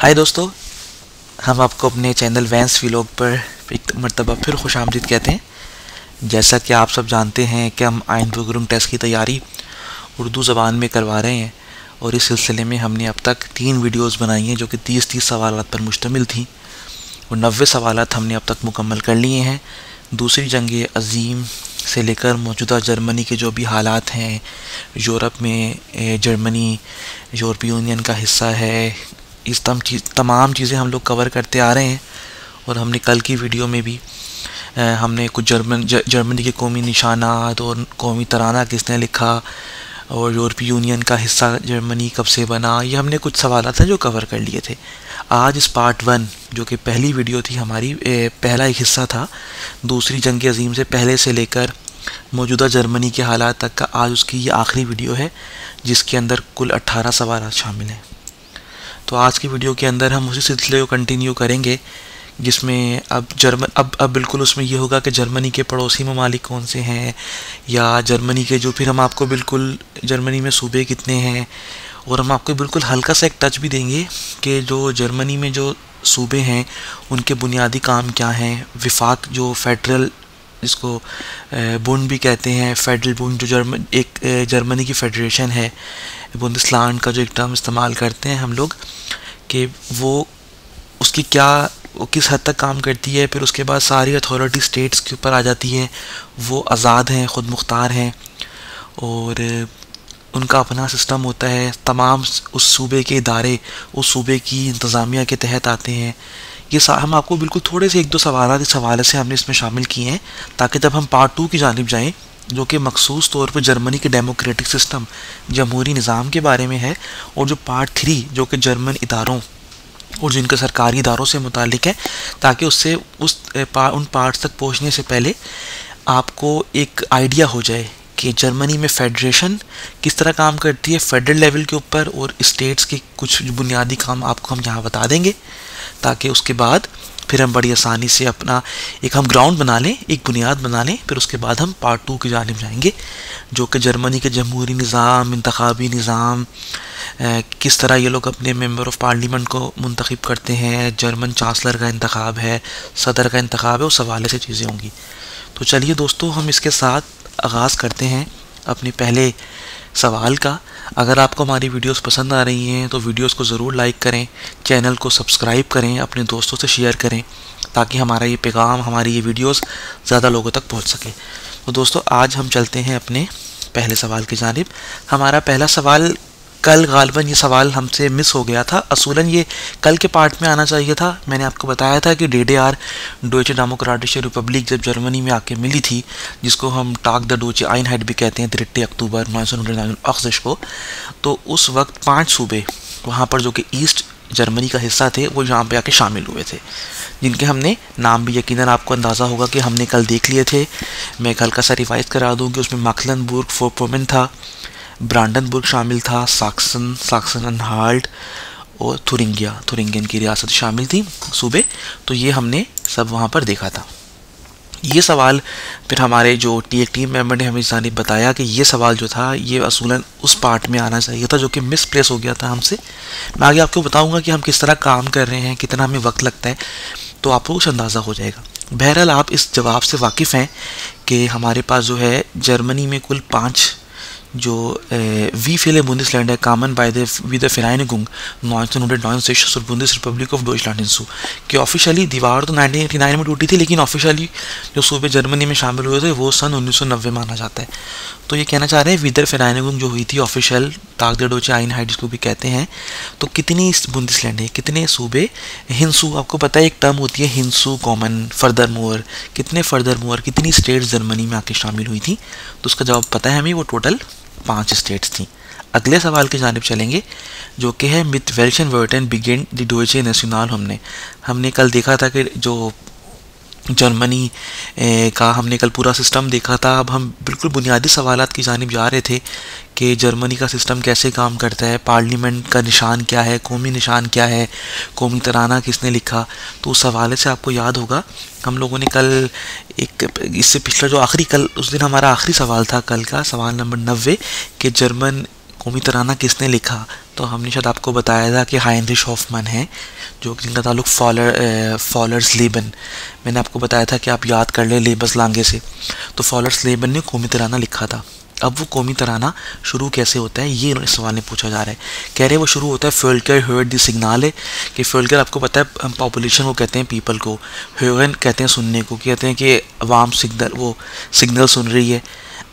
हाय दोस्तों, हम आपको अपने चैनल वैंस व्लॉग पर एक मरतबा फिर खुशामदीद कहते हैं। जैसा कि आप सब जानते हैं कि हम आइन प्रोग्राम टेस्ट की तैयारी उर्दू ज़बान में करवा रहे हैं और इस सिलसिले में हमने अब तक 3 वीडियोस बनाई हैं जो कि 30 सवालात पर मुश्तमिल थी और 90 सवालात हमने अब तक मुकम्मल कर लिए हैं। दूसरी जंग अज़ीम से लेकर मौजूदा जर्मनी के जो भी हालात हैं, यूरोप में जर्मनी यूरोपीय यूनियन का हिस्सा है, इस तमाम चीज़ें हम लोग कवर करते आ रहे हैं। और हमने कल की वीडियो में भी हमने कुछ जर्मनी के कौमी निशानात और कौमी तराना किसने लिखा और यूरोपीय यूनियन का हिस्सा जर्मनी कब से बना, ये हमने कुछ सवाल थे जो कवर कर लिए थे। आज इस पार्ट 1 जो कि पहली वीडियो थी हमारी, पहला एक हिस्सा था दूसरी जंग अज़ीम से पहले से लेकर मौजूदा जर्मनी के हालात तक का, आज उसकी ये आखिरी वीडियो है जिसके अंदर कुल 18 सवाल शामिल हैं। तो आज की वीडियो के अंदर हम उसी सिलसिले को कंटिन्यू करेंगे जिसमें अब बिल्कुल उसमें ये होगा कि जर्मनी के पड़ोसी ममालिक कौन से हैं, या जर्मनी के जो, फिर हम आपको बिल्कुल जर्मनी में सूबे कितने हैं, और हम आपको बिल्कुल हल्का सा एक टच भी देंगे कि जो जर्मनी में जो सूबे हैं उनके बुनियादी काम क्या हैं। विफाक जो फेडरल, जिसको बुंड भी कहते हैं, फेडरल बुंड जो जर्मनी की फेडरेशन है, बुंदेसलैंड का जो एक टर्म इस्तेमाल करते हैं हम लोग, कि वो उसकी क्या, वो किस हद तक काम करती है। फिर उसके बाद सारी अथॉरिटी स्टेट्स के ऊपर आ जाती हैं, वो आज़ाद हैं, ख़ुद मुख्तार हैं और उनका अपना सिस्टम होता है। तमाम उस सूबे के इदारे उस सूबे की इंतज़ामिया के तहत आते हैं। ये हम आपको बिल्कुल थोड़े से 1-2 सवाल इस हवाले से हमने इसमें शामिल किए हैं ताकि जब हम पार्ट 2 की जानिब जाएँ जो कि मखसूस तौर पर जर्मनी के डेमोक्रेटिक सिस्टम, जमहूरी निज़ाम के बारे में है, और जो पार्ट 3 जो कि जर्मन इदारों और जिनके सरकारी इदारों से मुतालिक है, ताकि उससे उन पार्ट्स तक पहुंचने से पहले आपको एक आइडिया हो जाए कि जर्मनी में फेडरेशन किस तरह काम करती है फेडरल लेवल के ऊपर, और स्टेट्स के कुछ बुनियादी काम आपको हम यहाँ बता देंगे ताकि उसके बाद फिर हम बड़ी आसानी से अपना एक हम ग्राउंड बना लें, एक बुनियाद बना लें। फिर उसके बाद हम पार्ट 2 की जानिब जाएंगे जो कि जर्मनी के जमहूरी निज़ाम, इंतखाबी निज़ाम, किस तरह ये लोग अपने मेंबर ऑफ़ पार्लियामेंट को मुंतखब करते हैं, जर्मन चांसलर का इंतखाब है, सदर का इंतखाब है, उस हवाले से चीज़ें होंगी। तो चलिए दोस्तों, हम इसके साथ आगाज़ करते हैं अपने पहले सवाल का। अगर आपको हमारी वीडियोस पसंद आ रही हैं तो वीडियोस को ज़रूर लाइक करें, चैनल को सब्सक्राइब करें, अपने दोस्तों से शेयर करें ताकि हमारा ये पैगाम, हमारी ये वीडियोस ज़्यादा लोगों तक पहुंच सके। तो दोस्तों, आज हम चलते हैं अपने पहले सवाल की जानिब। हमारा पहला सवाल, कल गालिबन ये सवाल हमसे मिस हो गया था, असूलन ये कल के पार्ट में आना चाहिए था। मैंने आपको बताया था कि DDR डोइचे डेमोक्रेटिस्che रिपब्लिक जब जर्मनी में आके मिली थी, जिसको हम टाग द डोइचे आइनहाइट भी कहते हैं, 3 अक्टूबर 1989 को, तो उस वक्त 5 सूबे वहाँ पर जो कि ईस्ट जर्मनी का हिस्सा थे वो यहाँ पे आके शामिल हुए थे, जिनके हमने नाम भी यकीनन आपको अंदाज़ा होगा कि हमने कल देख लिए थे। मैं कल का सा रिवाइज करा दूँ कि उसमें मैक्लेनबर्ग फोरपोमेन था, ब्रांडनबुर्ग शामिल था, साक्सन एनहाल्ट और थुरिंगन की रियासत शामिल थी सूबे। तो ये हमने सब वहाँ पर देखा था। ये सवाल फिर हमारे जो टीम मेंबर ने हमें जानिब बताया कि ये सवाल जो था ये असूलन उस पार्ट में आना चाहिए था जो कि मिस प्लेस हो गया था हमसे। मैं आगे आपको बताऊंगा कि हम किस तरह काम कर रहे हैं, कितना हमें वक्त लगता है, तो आपको कुछ अंदाज़ा हो जाएगा। बहरहाल आप इस जवाब से वाकिफ़ हैं कि हमारे पास जो है जर्मनी में कुल 5 जो wie viele Bundesländer kamen bei der Wiedervereinigung 1969 zur Bundesrepublik of Deutschland hinzu, कि ऑफिशियली दीवार तो 1989 में टूटी थी, लेकिन ऑफिशियली जो सूबे जर्मनी में शामिल हुए थे वो सन 1990 माना जाता है। तो ये कहना चाह रहे हैं विदरफेराइनिgung जो हुई थी ऑफिशियल, टाग द डोइचे आइनहाइट जिसको भी कहते हैं, तो कितनी बुंदेसलैंड है, कितने सूबे, हिंसू, आपको पता है एक टर्म होती है हिंसू कॉमन, फर्दरमोर, कितने फर्दरमोर, कितनी स्टेट्स जर्मनी में आके शामिल हुई थी, तो उसका जवाब पता है हमें, वो टोटल 5 स्टेट्स थी। अगले सवाल की जानिब चलेंगे जो कि है मित वेल्शन वर्टन बिगिन द डोइचे नेशनल। हमने कल देखा था कि जो जर्मनी का हमने कल पूरा सिस्टम देखा था। अब हम बिल्कुल बुनियादी सवालात की जानिब जा रहे थे कि जर्मनी का सिस्टम कैसे काम करता है, पार्लियामेंट का निशान क्या है, कौमी निशान क्या है, कौमी तराना किसने लिखा। तो उस हवाले से आपको याद होगा हम लोगों ने कल एक, इससे पिछला जो आखिरी, कल उस दिन हमारा आखिरी सवाल था कल का, सवाल नंबर 90, कि जर्मन कौमी तराना किसने लिखा, तो हमने शायद आपको बताया था कि हाइनरिश हॉफमैन है, जो जिनका ताल्लुक फॉलर्स लेबन, मैंने आपको बताया था कि आप याद कर लें लेबस लांगे से। तो फॉलर्स लेबन ने कौमी तराना लिखा था। अब वो कौमी तराना शुरू कैसे होता है, ये सवाल में पूछा जा रहा है। कह रहे हैं वो शुरू होता है फ़ोल्कर हर्ड द सिग्नल है, कि फ़ोल्कर आपको पता है पॉपुलेशन को कहते हैं, पीपल को, हर्न कहते हैं सुनने को, कहते हैं कि अवाम सिग्नल सुन रही है।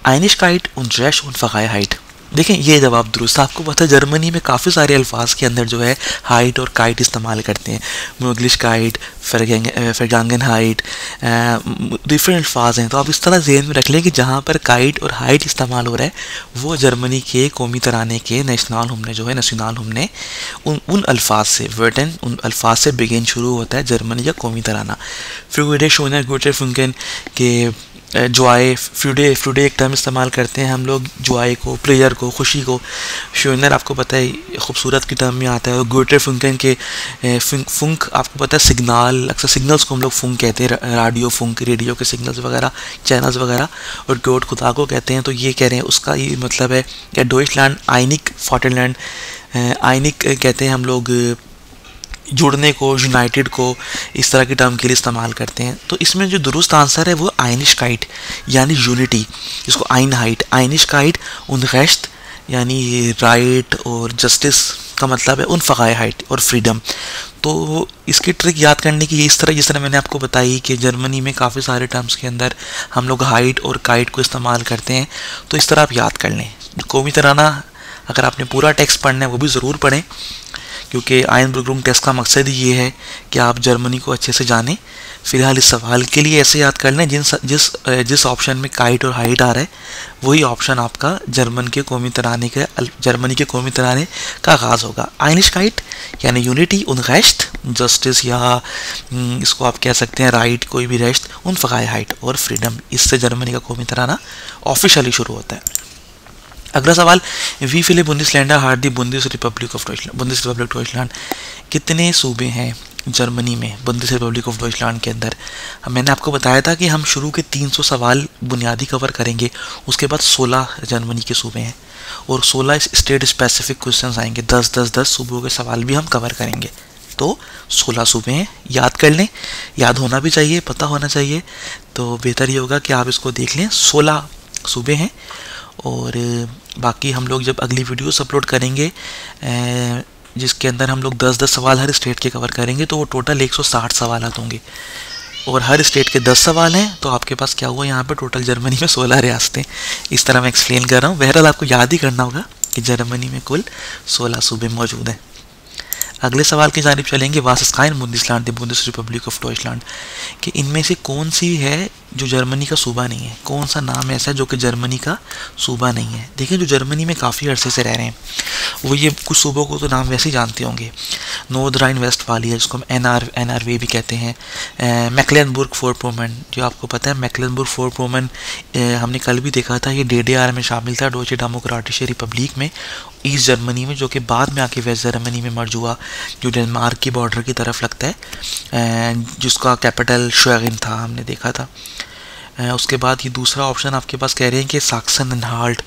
आइनिशकाइट उन रैश उन फ़गायहाइट। देखें ये जवाब दुरुस्त। आपको पता है जर्मनी में काफ़ी सारे अल्फाज के अंदर जो है हाइट और काइट इस्तेमाल करते हैं। मुगलिश काइट, फरगांगन हाइट, डिफरेंट अल्फाज हैं। तो आप इस तरह ज़हन में रख लें कि जहाँ पर काइट और हाइट इस्तेमाल हो रहा है वो जर्मनी के कौमी तराने के नेशनल हमने जो है नेशनल हमने उन अल्फाज से वर्टन उन अल्फाज से बिगिन शुरू होता है जर्मनी का कौमी तराना। फ्यूडे शोनर गुटे फुंकन के जॉय, फ्यूडे एक टर्म इस्तेमाल करते हैं हम लोग जॉय को, प्लेयर को, खुशी को। शोनर आपको पता है खूबसूरत की टर्म में आता है। और गुटे फुंकन के फुंक आपको पता है सिग्नल, अक्सर सिग्नल्स को हम लोग फुंक कहते हैं, रेडियो फुंक, रेडियो के सिग्नल्स वगैरह, चैनल्स वगैरह। और गोट खुदा को कहते हैं। तो ये कह रहे हैं उसका ये मतलब है कि डॉइचलैंड आइनिक फॉटरलैंड, आइनिक कहते हैं हम लोग जुड़ने को, यूनाइटेड को इस तरह की टर्म के लिए इस्तेमाल करते हैं। तो इसमें जो दुरुस्त आंसर है वो आइनिशकाइट यानी यूनिटी, जिसको आइन हाइट, आइनिशकाइट उन गश्त यानी राइट और जस्टिस का मतलब है उन फ़गाए हाइट और फ्रीडम। तो इसकी ट्रिक याद करने की इस तरह मैंने आपको बताई कि जर्मनी में काफ़ी सारे टर्म्स के अंदर हम लोग हाइट और काइट को इस्तेमाल करते हैं। तो इस तरह आप याद कर लें। कौमी तराना अगर आपने पूरा टेक्स्ट पढ़ना है वो भी ज़रूर पढ़ें, क्योंकि आइनबर्ग टेस्ट का मकसद ही ये है कि आप जर्मनी को अच्छे से जानें। फ़िलहाल इस सवाल के लिए ऐसे याद कर लें जिस ऑप्शन में काइट और हाइट आ रहा है वही ऑप्शन आपका जर्मनी के कौमी तराने का आगाज़ होगा। आइनिशकाइट यानी यूनिटी उन गश्त, जस्टिस या इसको आप कह सकते हैं राइट, कोई भी रेश्त, उन फ़गाए हाइट और फ्रीडम, इससे जर्मनी का कौमी तराना ऑफिशियली शुरू होता है। अगला सवाल, वी फिले बुंदेसलैंडर हार्ड दी बुंदेस रिपब्लिक डॉइचलैंड। कितने सूबे हैं जर्मनी में बुंदेस रिपब्लिक ऑफ डॉइचलैंड के अंदर? मैंने आपको बताया था कि हम शुरू के 300 सवाल बुनियादी कवर करेंगे, उसके बाद 16 जर्मनी के सूबे हैं और 16 स्टेट स्पेसिफिक क्वेश्चंस आएंगे। 10 सूबों के सवाल भी हम कवर करेंगे। तो 16 सूबे हैं, याद कर लें, याद होना भी चाहिए, पता होना चाहिए। तो बेहतर ये होगा कि आप इसको देख लें। 16 सूबे हैं और बाकी हम लोग जब अगली वीडियोस अपलोड करेंगे जिसके अंदर हम लोग 10 सवाल हर स्टेट के कवर करेंगे, तो वो टोटल 160 सवाल होंगे और हर स्टेट के 10 सवाल हैं। तो आपके पास क्या हुआ यहाँ पे टोटल जर्मनी में 16 रियासतें। इस तरह मैं एक्सप्लेन कर रहा हूँ। बहरहाल आपको याद ही करना होगा कि जर्मनी में कुल 16 सूबे मौजूद हैं। अगले सवाल की जानिब चलेंगे। वास इस Kine बुंदेसलैंड the बुंदेस Republic of Deutschland, कि इनमें से कौन सी है जो जर्मनी का सूबा नहीं है? कौन सा नाम ऐसा है जो कि जर्मनी का सूबा नहीं है? देखिए जो जर्मनी में काफ़ी अरसे से रह रहे हैं वो ये कुछ सूबों को तो नाम वैसे ही जानते होंगे। नॉर्थ राइन वेस्टफालिया, जिसको हम NRW भी कहते हैं। मैक्लेनबर्ग फोरपोमेर्न, जो आपको पता है मैक्लेनबर्ग फोरपोमेर्न हमने कल भी देखा था, ये DDR में शामिल था, डोचे डेमोक्रेटिश रिपब्लिक में, ईस्ट जर्मनी में, जो कि बाद में आके वेस्ट जर्मनी में मर्ज हुआ, जो डेनमार्क की बॉर्डर की तरफ लगता है, जिसका कैपिटल श्वेगिन था, हमने देखा था। उसके बाद ये दूसरा ऑप्शन आपके पास कह रहे हैं कि साक्सन एनहाल्ट,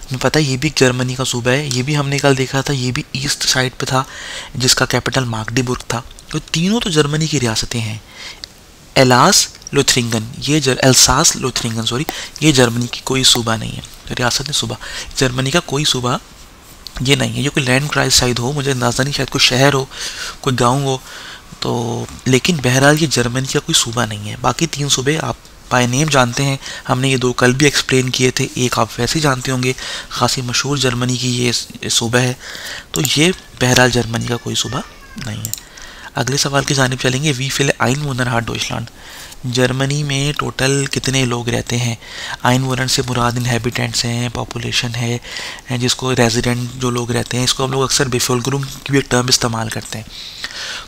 हमें पता है ये भी जर्मनी का सूबा है, ये भी हमने कल देखा था, ये भी ईस्ट साइड पे था, जिसका कैपिटल माग्डेबुर्ग था। तो तीनों तो जर्मनी की रियासतें हैं। एल्सास लोथरिंगन, ये जर्मनी की कोई सूबा नहीं है। तो रियासत में सूबा, जर्मनी का कोई सूबा ये नहीं है। ये कोई लैंड क्राइस शायद हो, मुझे अंदाज़ा नहीं, शायद कोई शहर हो, कोई गाँव हो, तो लेकिन बहरहाल ये जर्मनी का कोई सूबा नहीं है। बाकी 3 सूबे आप बाय नेम जानते हैं, हमने ये 2 कल भी एक्सप्लेन किए थे। एक आप वैसे ही जानते होंगे, खासी मशहूर जर्मनी की ये सूबा है। तो ये बहरहाल जर्मनी का कोई सूबा नहीं है। अगले सवाल की जानिब चलेंगे। We fill आइनवुनर hard Deutschland, Germany में टोटल कितने लोग रहते हैं? आइनवुनर से मुराद इनहेबिटेंट्स हैं, पॉपुलेशन है, जिसको रेजिडेंट जो लोग रहते हैं, इसको हम लोग अक्सर बेफोलग्रुम की भी एक टर्म इस्तेमाल करते हैं।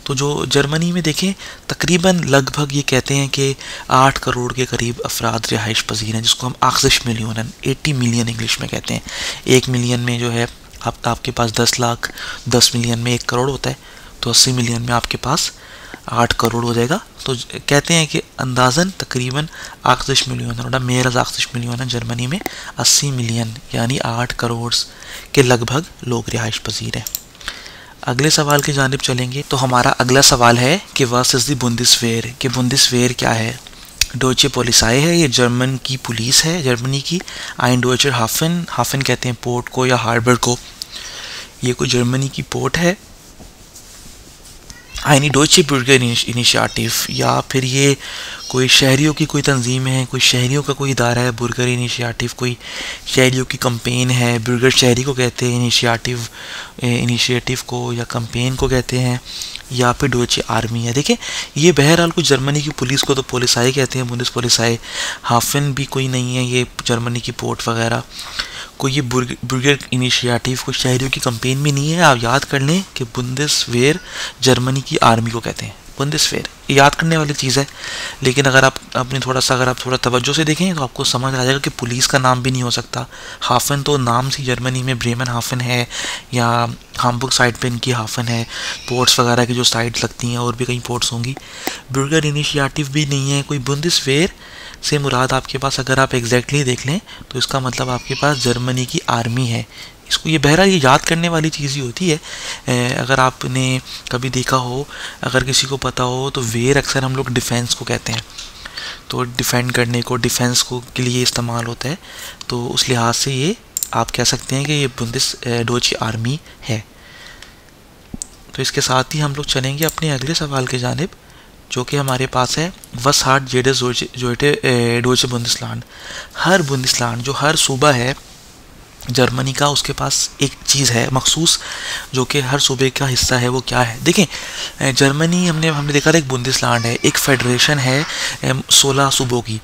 तो जो जर्मनी में देखें तकरीबन लगभग ये कहते हैं कि 8 करोड़ के करीब अफराद रिहाइश पजीर हैं, जिसको हम 80 मिलियन 80 मिलियन इंग्लिश में कहते हैं। 1 मिलियन में जो है आपके पास 10 लाख, 10 मिलियन में 1 करोड़ होता है, तो 80 मिलियन में आपके पास 8 करोड़ हो जाएगा। तो कहते हैं कि अंदाज़न तकरीबन 80 मिलियन और mehr als 80 मिलियन जर्मनी में 80 मिलियन यानी 8 करोड़ के लगभग लोग रिहाइश पजीर हैं। अगले सवाल की जानिब चलेंगे। तो हमारा अगला सवाल है कि वास इज़ दी बुंदेसवेर, कि बुंदेसवेर क्या है। डोइचे पोलिसाई है, ये जर्मन की पुलिस है जर्मनी की। आइन डोइचर हाफन, हाफन कहते हैं पोर्ट को या हार्बर को, ये कोई जर्मनी की पोर्ट है। आइनी डोइचे बुर्गर इनिशिएटिव, या फिर ये कोई शहरियों की कोई तंजीम है, कोई शहरियों का कोई इदारा है। बुर्गर इनिशिएटिव कोई शहरियों की कंपेन है, बुर्गर शहरी को कहते हैं, इनिशिएटिव को या कंपेन को कहते हैं, या फिर डोइचे आर्मी है। देखिए ये बहरहाल कुछ जर्मनी की पुलिस को तो पोलिसाई कहते हैं, बुंदेस पोलिसाई। हाफन भी कोई नहीं है ये जर्मनी की पोर्ट वगैरह, कोई ये बुर्गर इनिशिएटिव कोई शहरियों की कंपेन भी नहीं है। आप याद कर लें कि बुंदेसवेर जर्मनी की आर्मी को कहते हैं। बुंदेसवेर याद करने वाली चीज़ है, लेकिन अगर आप थोड़ा तवज्जो से देखें तो आपको समझ आ जाएगा कि पुलिस का नाम भी नहीं हो सकता। हाफन तो नाम से जर्मनी में ब्रेमन हाफन है, या हामबुर्ग साइड पे इनकी हाफन है। पोर्ट्स वगैरह की जो साइड लगती हैं और भी कई पोर्ट्स होंगी। बुर्गर इनिशिएटिव भी नहीं है कोई। बुंदेसवेर से मुराद आपके पास अगर आप एग्जैक्टली देख लें तो इसका मतलब आपके पास जर्मनी की आर्मी है। इसको ये बहरहाल ये याद करने वाली चीज़ ही होती है। अगर आपने कभी देखा हो, अगर किसी को पता हो, तो वेर अक्सर हम लोग डिफेंस को कहते हैं, तो डिफेंड करने को, डिफेंस को के लिए इस्तेमाल होता है। तो उस लिहाज से ये आप कह सकते हैं कि ये बुंदेस डोइचे आर्मी है। तो इसके साथ ही हम लोग चलेंगे अपने अगले सवाल की जानिब, जो कि हमारे पास है वस हार्ट जेडस डोइचे बुंदेसलैंड। हर बुंदेसलैंड जो हर सूबा है जर्मनी का, उसके पास एक चीज़ है मखसूस जो कि हर सूबे का हिस्सा है। वो क्या है? देखें जर्मनी हमने देखा था एक बुंदेसलैंड है, एक फेडरेशन है 16 सूबों की,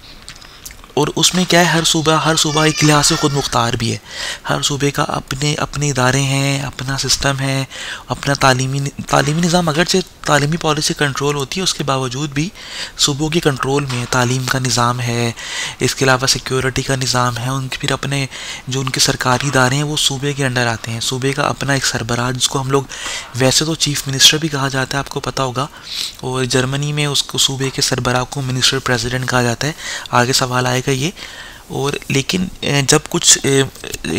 और उसमें क्या है हर सूबा एक लिहाज से ख़ुद मुख्तार भी है। हर सूबे का अपने इदारे हैं, अपना सिस्टम है, अपना तालीमी निज़ाम। अगरचे तालीमी पॉलिसी कंट्रोल होती है, उसके बावजूद भी सूबों के कंट्रोल में तालीम का निज़ाम है। इसके अलावा सिक्योरिटी का निज़ाम है। उनके फिर अपने जो उनके सरकारी इदारे हैं वो सूबे के अंडर आते हैं। सूबे का अपना एक सरबराह, जिसको हम लोग वैसे तो चीफ़ मिनिस्टर भी कहा जाता है, आपको पता होगा, और जर्मनी में उसको सूबे के सरबराह को मिनिस्टर प्रेसिडेंट कहा जाता है। आगे सवाल आएगा ये। और लेकिन जब कुछ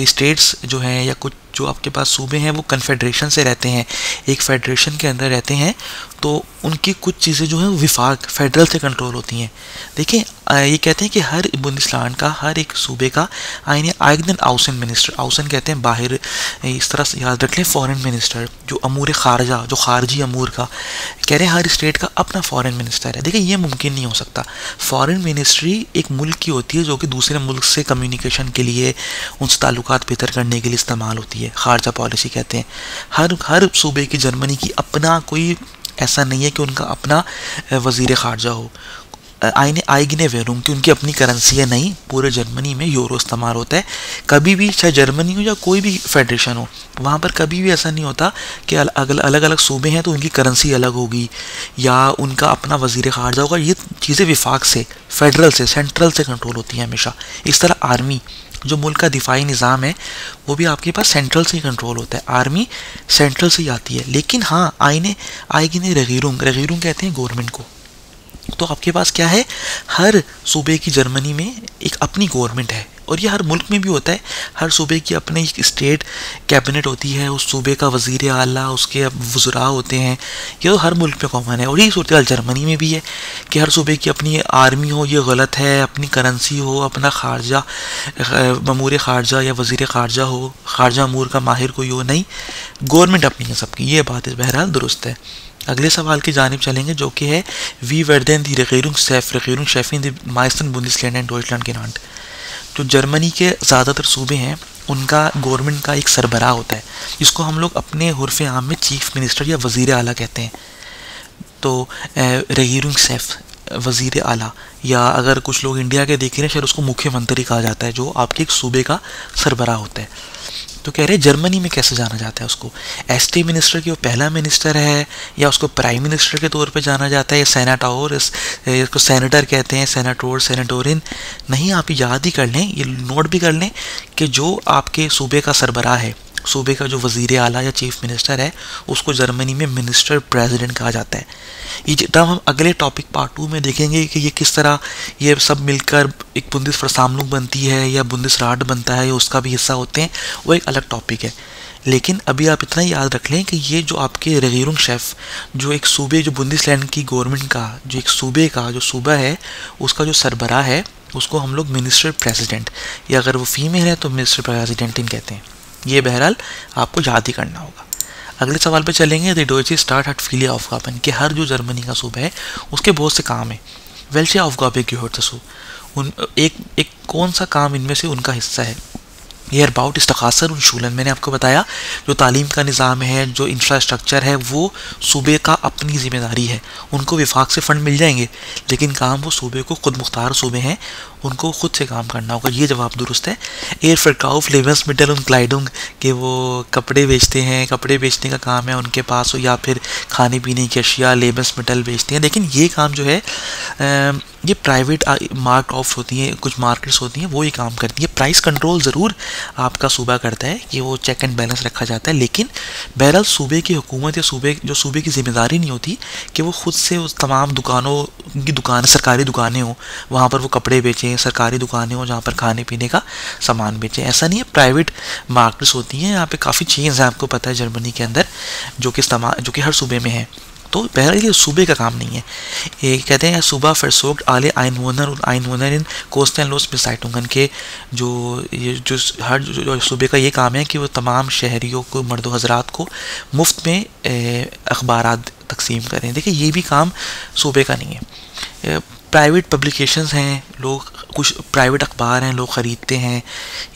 स्टेट्स जो हैं या कुछ जो आपके पास सूबे हैं वो कन्फेडरेशन से रहते हैं, एक फेडरेशन के अंदर रहते हैं, तो उनकी कुछ चीज़ें जो हैं विफाक फेडरल से कंट्रोल होती हैं। देखिए ये कहते हैं कि हर बुंदेसलैंड का, हर एक सूबे का आइने आइगन आउसन मिनिस्टर, आउसन कहते हैं बाहर, इस तरह से याद रख लें फॉरेन मिनिस्टर, जो अमूर खारजा, जो खारजी अमूर का कह रहे हैं, हर स्टेट का अपना फॉरेन मिनिस्टर है। देखिए ये मुमकिन नहीं हो सकता। फॉरेन मिनिस्ट्री एक मुल्क की होती है जो कि दूसरे मुल्क से कम्युनिकेशन के लिए, उनसे ताल्लुकात बेहतर करने के लिए इस्तेमाल होती है। खारजा पॉलिसी कहते हैं। हर सूबे की जर्मनी की अपना कोई ऐसा नहीं है कि उनका अपना वज़ीर ख़ारजा हो। आइने आइगने वेरुम की उनकी अपनी करेंसी है, नहीं, पूरे जर्मनी में यूरो इस्तेमाल होता है। कभी भी चाहे जर्मनी हो या कोई भी फेडरेशन हो, वहाँ पर कभी भी ऐसा नहीं होता कि अलग अलग सूबे हैं तो उनकी करेंसी अलग होगी या उनका अपना वज़ीर ख़ारजा होगा। ये चीज़ें विफाक से, फेडरल से, सेंट्रल से कंट्रोल होती हैं हमेशा। इस तरह आर्मी, जो मुल्क का दिफाई निज़ाम है, वो भी आपके पास सेंट्रल से ही कंट्रोल होता है। आर्मी सेंट्रल से ही आती है। लेकिन हाँ, आइगने रगीरुम कहते हैं गवर्नमेंट को। तो आपके पास क्या है, हर सूबे की जर्मनी में एक अपनी गवर्नमेंट है, और ये हर मुल्क में भी होता है। हर सूबे की अपनी एक स्टेट कैबिनेट होती है, उस सूबे का वज़ीर आला, उसके वज़रा होते हैं। ये तो हर मुल्क में कॉमन है, और यही सूरत जर्मनी में भी है कि हर सूबे की अपनी आर्मी हो, ये गलत है, अपनी करेंसी हो, अपना खारजा, ममूर खारजा या वज़ीर खारजा हो, खारजा अमूर का माहिर कोई हो, नहीं, गवर्नमेंट अपनी है सबकी। ये बात इस बहरहाल दुरुस्त है। अगले सवाल की जानिब चलेंगे, जो कि है we वर्देन the रेगेरुंग शेफिन the माइसन बुंदेसलैंड and Deutschland गेनांट। जो जर्मनी के ज़्यादातर सूबे हैं उनका गवर्नमेंट का एक सरबराह होता है, जिसको हम लोग अपने हुर्फ़ आम में चीफ़ मिनिस्टर या वज़ीर आला कहते हैं। तो रेगेरुंग शेफ वज़ीर आला, या अगर कुछ लोग इंडिया के देख रहे हैं शायद उसको मुख्यमंत्री कहा जाता है, जो आपके एक सूबे का सरबराह होता है। तो कह रहे जर्मनी में कैसे जाना जाता है उसको? एसटी मिनिस्टर की वो पहला मिनिस्टर है, या उसको प्राइम मिनिस्टर के तौर पे जाना जाता है, या सेनेटोर, इसको सेनेटर कहते हैं, सेनेटोर, सेनेटोरिन? नहीं, आप याद ही कर लें, ये नोट भी कर लें कि जो आपके सूबे का सरबराह है, सूबे का जो वज़ीर आला या चीफ मिनिस्टर है उसको जर्मनी में मिनिस्टर प्रेसिडेंट कहा जाता है। ये टर्म हम अगले टॉपिक पार्ट 2 में देखेंगे कि ये किस तरह ये सब मिलकर एक बुंदेसवर्सामलुंग बनती है या बुंदेसराट बनता है, या उसका भी हिस्सा होते हैं, वो एक अलग टॉपिक है। लेकिन अभी आप इतना याद रख लें कि ये जो आपके रेगिरुंगशेफ, जो एक सूबे, जो बुंदेसलैंड की गवर्नमेंट का जो एक सूबे का जो सूबा है उसका जो सरबराह है उसको हम लोग मिनिस्टर प्रेसिडेंट, या अगर वो फीमेल है तो मिनिस्टर प्रेसिडेंटिन कहते हैं। ये बहरहाल आपको याद ही करना होगा। अगले सवाल पे चलेंगे। द डॉइचे स्टार्ट हट फीलिया aufgaben कि हर जो जर्मनी का सूबा है उसके बहुत से काम है। वेल्चे aufgabe gehört dazu, उन एक कौन सा काम इनमें से उनका हिस्सा है। ये अबाउट इस्तखासर उन शूलन, मैंने आपको बताया जो तालीम का निज़ाम है, जो इंफ्रास्ट्रक्चर है, वो सूबे का अपनी ज़िम्मेदारी है। उनको विफाक से फ़ंड मिल जाएंगे लेकिन काम वो सूबे को खुद मुख्तार सूबे हैं, उनको खुद से काम करना होगा। ये जवाब दुरुस्त है। एयर फरकाउफ लेवेंस मिडल उन क्लाइडुंग कि वो कपड़े बेचते हैं, कपड़े बेचने का काम है उनके पास, या फिर खाने पीने की अशिया लेवेंस मिडल बेचते हैं। लेकिन ये काम जो है ये प्राइवेट मार्क ऑफ होती हैं, कुछ मार्केट्स होती हैं, वो ये काम करती है। प्राइस कंट्रोल ज़रूर आपका सूबा करता है कि वो चेक एंड बैलेंस रखा जाता है, लेकिन बहरहाल सूबे की हुकूमत या सूबे की जिम्मेदारी नहीं होती कि वो खुद से उस तमाम दुकानों, उनकी दुकानें सरकारी दुकानें हों वहाँ पर वो कपड़े बेचें, सरकारी दुकानें हों जहाँ पर खाने पीने का सामान बेचें, ऐसा नहीं है। प्राइवेट मार्केट्स होती हैं, यहाँ पे काफ़ी चेंज है, आपको पता है जर्मनी के अंदर, जो कि हर सूबे में है। तो बहरहाल ये सूबे का काम नहीं है। ये कहते हैं सूबा फरसोक्ट आले आइनवोनर और आइनवोनर इन कोस्टनलोस बिसाइटुंगन के जो हर जो सूबे का ये काम है कि वो तमाम शहरियों को, मर्द हजरात को मुफ्त में अखबारात तकसीम करें। देखिए ये भी काम सूबे का नहीं है। प्राइवेट पब्लिकेशंस हैं, लोग कुछ प्राइवेट अखबार हैं, लोग ख़रीदते हैं।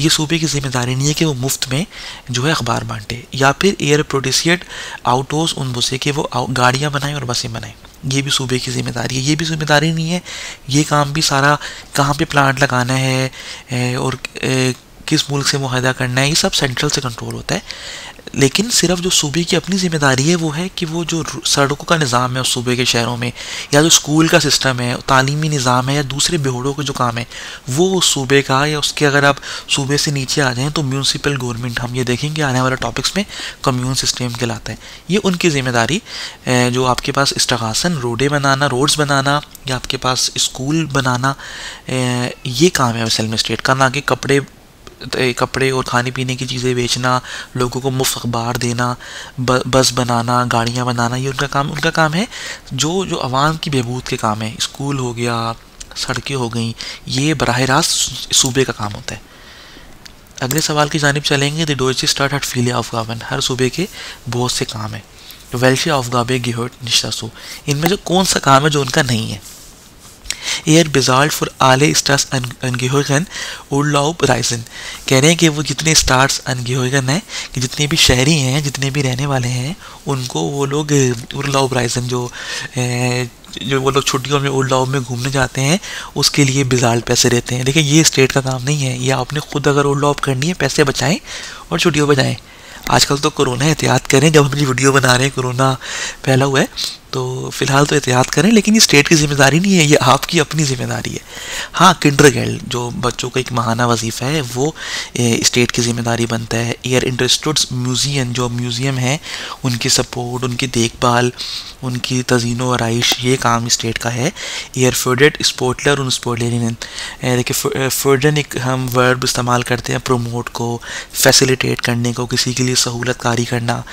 ये सूबे की जिम्मेदारी नहीं है कि वो मुफ्त में जो है अखबार बांटे। या फिर एयर प्रोड्यूसिएट आउटोस उन बसें कि वो गाड़ियाँ बनाएं और बसें बनाएं, ये भी सूबे की जिम्मेदारी है। ये भी जिम्मेदारी नहीं है। ये काम भी सारा कहाँ पे प्लांट लगाना है और किस मुल्क से मुआहदा करना है, ये सब सेंट्रल से कंट्रोल होता है। लेकिन सिर्फ जो सूबे की अपनी जिम्मेदारी है वो है कि वो जो सड़कों का निज़ाम है उस सूबे के शहरों में, या जो स्कूल का सिस्टम है, तालीमी निज़ाम है, या दूसरे बेहोड़ों के जो काम है वो उस सूबे का, या उसके अगर आप सूबे से नीचे आ जाएं तो म्यूनसिपल गवर्नमेंट, हम ये देखेंगे आने वाले टॉपिक्स में, कम्यून सिस्टम कहलाता है। ये उनकी जिम्मेदारी जो आपके पास इस्तिगासन रोड्स बनाना या आपके पास स्कूल बनाना, ये काम है वैसल में स्टेट का, ना कि कपड़े और खाने पीने की चीज़ें बेचना, लोगों को मुफ्त अखबार देना, बस बनाना, गाड़ियाँ बनाना। ये उनका काम है जो आवाम की बहबूद के काम है। स्कूल हो गया, सड़कें हो गई, ये बराह रास्त सूबे का काम होता है। अगले सवाल की जानिब चलेंगे। द डॉइचे स्टार्ट हट फीलिया aufgaben, हर सूबे के बहुत से काम है। तो वेल्शे aufgabe gehört nicht dazu, इनमें जो कौन सा काम है जो उनका नहीं है। एयर बिजाल्ट फॉर आले स्टार्स अनगेहोगन उर्लाउब राइजन, कह रहे हैं कि वो जितने स्टार्स अनगेहोगन हैं, कि जितने भी शहरी हैं, जितने भी रहने वाले हैं, उनको वो लोग उर्लाउब राइजन जो वो लोग छुट्टियों में उर्लाउब में घूमने जाते हैं उसके लिए बिजाल्ट पैसे देते हैं। देखिए ये स्टेट का काम नहीं है। ये आपने खुद अगर उर्लाउब करनी है पैसे बचाएं और छुट्टियों पर जाएँ। आजकल तो कोरोना एहतियात करें, जब हम ये वीडियो बना रहे हैं कोरोना फैला हुआ है तो फ़िलहाल तो एहतियात करें, लेकिन ये स्टेट की जिम्मेदारी नहीं है, ये आपकी अपनी जिम्मेदारी है। हाँ, किंडरगार्टन जो बच्चों का एक माहाना वजीफ़ा है वो स्टेट की जिम्मेदारी बनता है। एयर इंटरेस्टेड म्यूज़ियम, जो म्यूज़ियम है उनकी सपोर्ट, उनकी देखभाल, उनकी तज़ीनो आराइश, ये काम स्टेट का है। एयर फोर्डेड स्पोर्टलर उन स्पोर्टलरिन, देखिए फोर्डन एक हम वर्ब इस्तेमाल करते हैं प्रोमोट को, फैसिलिटेट करने को, किसी के लिए सहूलत कारी करना,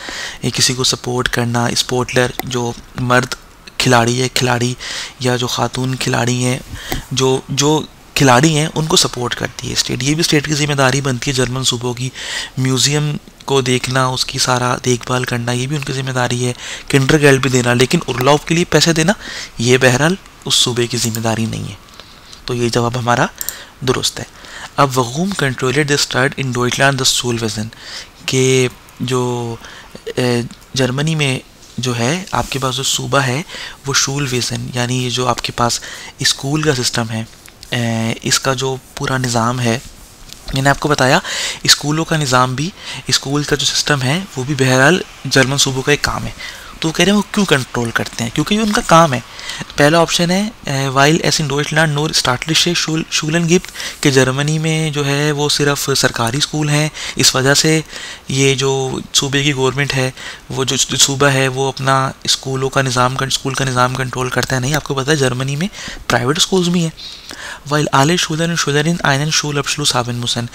किसी को सपोर्ट करना। स्पोर्टलर जो मर्द खिलाड़ी या जो खातून खिलाड़ी हैं, जो खिलाड़ी हैं उनको सपोर्ट करती है स्टेट। ये भी स्टेट की जिम्मेदारी बनती है जर्मन सूबों की। म्यूज़ियम को देखना, उसकी सारा देखभाल करना, ये भी उनकी जिम्मेदारी है। किंडरगार्टन भी देना, लेकिन उर्लाउब के लिए पैसे देना ये बहरहाल उस सूबे की जिम्मेदारी नहीं है। तो ये जवाब हमारा दुरुस्त है। अब वगूम कंट्रोलेड द स्टार्ट इन डॉइटलैंड द स्कूलवेज़न के जो जर्मनी में जो है आपके पास जो सूबा है वो शूलवेज़न, यानी ये जो आपके पास स्कूल का सिस्टम है, इसका जो पूरा निज़ाम है, मैंने आपको बताया स्कूलों का निज़ाम भी, स्कूल का जो सिस्टम है वो भी बहरहाल जर्मन सूबों का एक काम है। तो कह रहे हैं वो क्यों कंट्रोल करते हैं, क्योंकि ये उनका काम है। पहला ऑप्शन है वाइल एस इन डॉइचलैंड नोर स्टाटलिशे शूलन गिफ्ट, कि जर्मनी में जो है वो सिर्फ सरकारी स्कूल हैं, इस वजह से ये जो सूबे की गवर्नमेंट है, वो जो सूबा है वो अपना स्कूल का निज़ाम कंट्रोल करता है। नहीं, आपको पता है जर्मनी में प्राइवेट स्कूल्स भी हैं। वाइल आले शुलर इन आयन शूल अबशलूस हाबिन मुसन,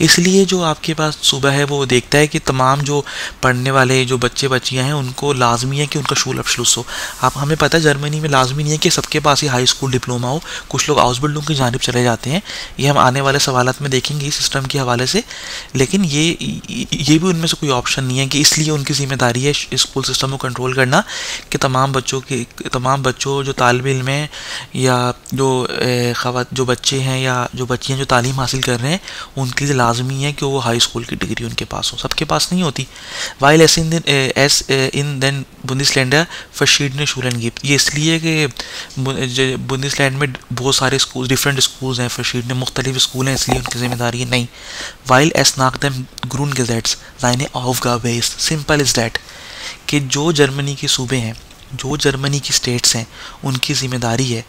इसलिए जो आपके पास सूबा है वो देखता है कि तमाम जो पढ़ने वाले जो बच्चे बच्चियाँ हैं उनको लाजमी है कि उनका शूल अबशलूस हो। आप हमें पता है जर्मनी में लाजमी नहीं है कि सबके पास ही हाई स्कूल डिप्लोमा हो, कुछ लोग आउसबिल्डिंग की जानिब चले जाते हैं, ये हम आने वाले सवालात में देखेंगे इस सिस्टम के हवाले से। लेकिन ये भी उनमें से कोई ऑप्शन नहीं है कि इसलिए उनकी जिम्मेदारी है स्कूल सिस्टम को कंट्रोल करना कि तमाम बच्चों जो तालिब इल्म हैं या जो बच्चे हैं या जो बच्चियाँ जो तालीम हासिल कर रहे हैं उनके लिए लाजमी है कि वो हाई स्कूल की डिग्री उनके पास हो, सबके पास नहीं होती। While S in then बुंदेसलैंडर verschiedene Schulen gibt, ये इसलिए कि बुंदेसलैंड में बहुत सारे स्कूल डिफरेंट स्कूल्स हैं, verschiedene मुख्तलिफ स्कूल हैं, इसलिए उनकी जिम्मेदारी नहीं। वाइल एस नाक them Grundgesetz seine Aufgabe ist, simple is that, कि जो जर्मनी के सूबे हैं, जो जर्मनी की स्टेट्स हैं, उनकी जिम्मेदारी है,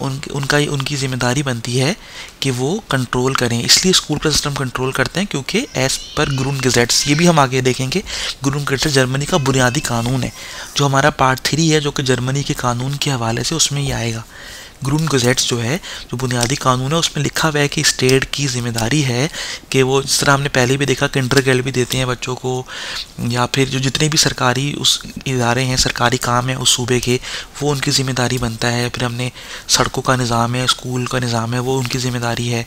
उनकी जिम्मेदारी बनती है कि वो कंट्रोल करें, इसलिए स्कूल का सिस्टम कंट्रोल करते हैं क्योंकि एज पर ग्रुनगेजेट्स, ये भी हम आगे देखेंगे, ग्रुनगेजेट्स जर्मनी का बुनियादी कानून है, जो हमारा पार्ट 3 है जो कि जर्मनी के कानून के हवाले से उसमें ही आएगा। ग्रुनगेजेट्स जो है, जो बुनियादी कानून है, उसमें लिखा हुआ है कि स्टेट की जिम्मेदारी है कि वो, जिस तरह हमने पहले भी देखा किंडरगार्टन भी देते हैं बच्चों को, या फिर जो जितने भी सरकारी उस इदारे हैं, सरकारी काम है उस सूबे के, वो उनकी ज़िम्मेदारी बनता है। फिर हमने सड़कों का निज़ाम है, स्कूल का निज़ाम है, वो उनकी ज़िम्मेदारी है।